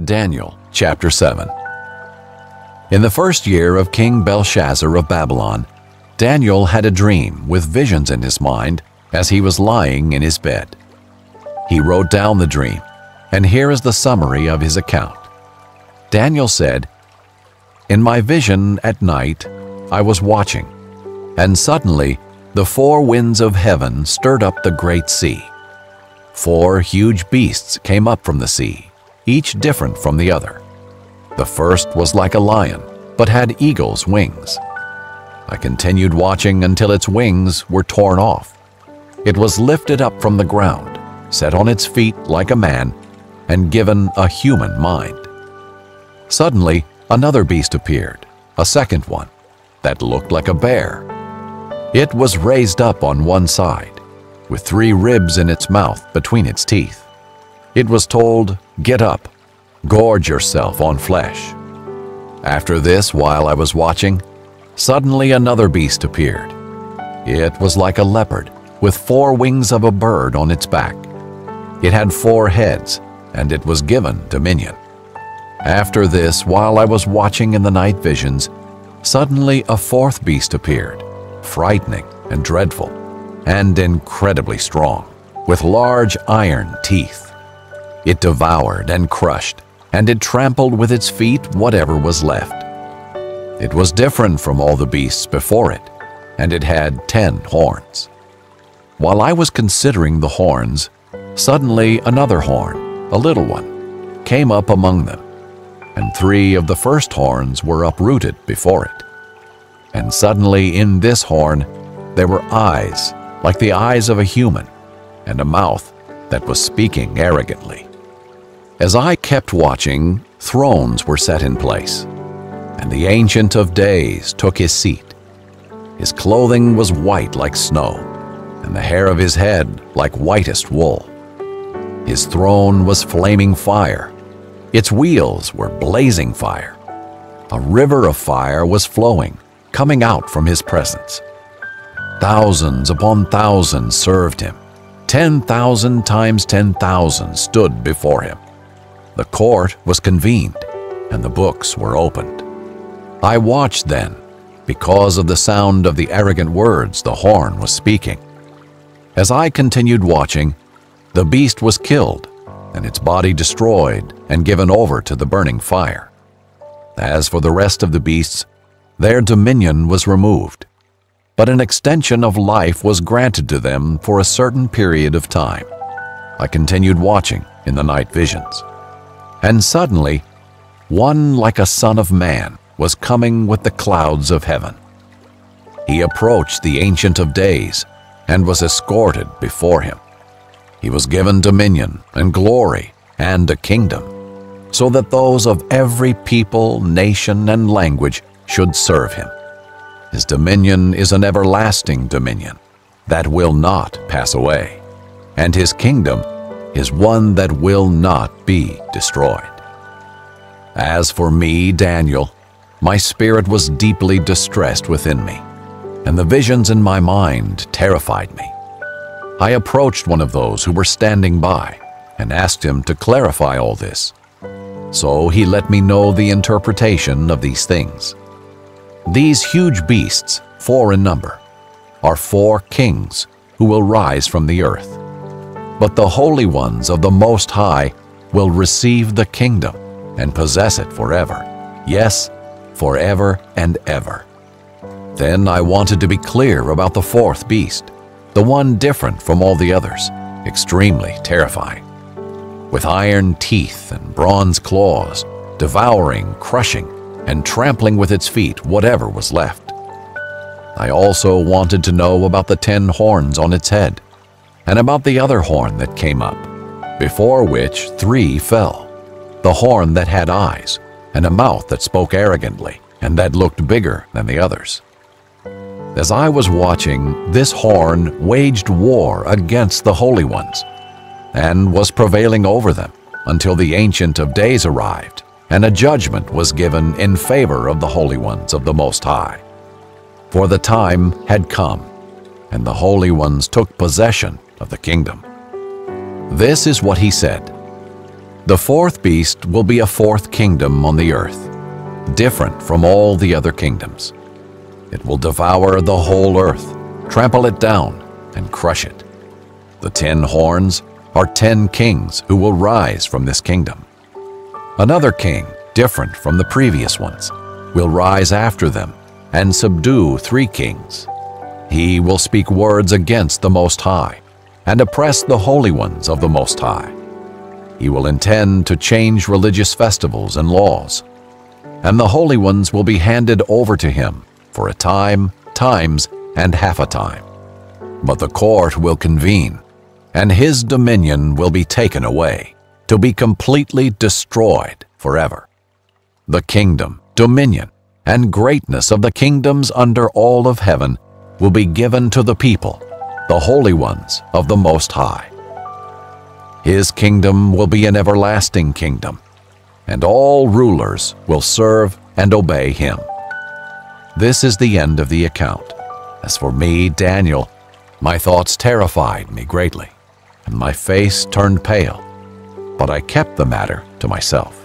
Daniel chapter 7. In the first year of King Belshazzar of Babylon, Daniel had a dream with visions in his mind as he was lying in his bed. He wrote down the dream, and here is the summary of his account. Daniel said, "In my vision at night I was watching, and suddenly the four winds of heaven stirred up the great sea. 4 huge beasts came up from the sea, each different from the other. The first was like a lion, but had eagle's wings. I continued watching until its wings were torn off. It was lifted up from the ground, set on its feet like a man, and given a human mind. Suddenly, another beast appeared, a second one, that looked like a bear. It was raised up on one side, with 3 ribs in its mouth between its teeth. It was told, 'Get up, gorge yourself on flesh.' After this, while I was watching, suddenly another beast appeared. It was like a leopard, with 4 wings of a bird on its back. It had 4 heads, and it was given dominion. After this, while I was watching in the night visions, suddenly a 4th beast appeared, frightening and dreadful, and incredibly strong, with large iron teeth. It devoured and crushed, and it trampled with its feet whatever was left. It was different from all the beasts before it, and it had 10 horns. While I was considering the horns, suddenly another horn, a little one, came up among them, and 3 of the first horns were uprooted before it. And suddenly in this horn there were eyes like the eyes of a human, and a mouth that was speaking arrogantly. As I kept watching, thrones were set in place, and the Ancient of Days took his seat. His clothing was white like snow, and the hair of his head like whitest wool. His throne was flaming fire. Its wheels were blazing fire. A river of fire was flowing, coming out from his presence. Thousands upon thousands served him. 10,000 times 10,000 stood before him. The court was convened, and the books were opened. I watched then, because of the sound of the arrogant words the horn was speaking. As I continued watching, the beast was killed, and its body destroyed and given over to the burning fire. As for the rest of the beasts, their dominion was removed, but an extension of life was granted to them for a certain period of time. I continued watching in the night visions. And suddenly, one like a son of man was coming with the clouds of heaven. He approached the Ancient of Days and was escorted before him. He was given dominion and glory and a kingdom, so that those of every people, nation, and language should serve him. His dominion is an everlasting dominion that will not pass away, and his kingdom is one that will not be destroyed. As for me, Daniel, my spirit was deeply distressed within me, and the visions in my mind terrified me. I approached one of those who were standing by and asked him to clarify all this. So he let me know the interpretation of these things. These huge beasts, 4 in number, are 4 kings who will rise from the earth. But the holy ones of the Most High will receive the kingdom and possess it forever, yes, forever and ever. Then I wanted to be clear about the 4th beast, the one different from all the others, extremely terrifying, with iron teeth and bronze claws, devouring, crushing, and trampling with its feet whatever was left. I also wanted to know about the 10 horns on its head, and about the other horn that came up, before which 3 fell, the horn that had eyes, and a mouth that spoke arrogantly, and that looked bigger than the others. As I was watching, this horn waged war against the holy ones, and was prevailing over them until the Ancient of Days arrived, and a judgment was given in favor of the holy ones of the Most High. For the time had come, and the holy ones took possession of the kingdom. This is what he said: The fourth beast will be a fourth kingdom on the earth, different from all the other kingdoms. It will devour the whole earth, trample it down, and crush it. The 10 horns are 10 kings who will rise from this kingdom. Another king, different from the previous ones, will rise after them and subdue 3 kings. He will speak words against the Most High and oppress the holy ones of the Most High. He will intend to change religious festivals and laws, and the holy ones will be handed over to him for a time, times, and half a time. But the court will convene, and his dominion will be taken away, to be completely destroyed forever. The kingdom, dominion, and greatness of the kingdoms under all of heaven will be given to the people, the holy ones of the Most High. His kingdom will be an everlasting kingdom, and all rulers will serve and obey him. This is the end of the account. As for me, Daniel, my thoughts terrified me greatly, and my face turned pale, but I kept the matter to myself.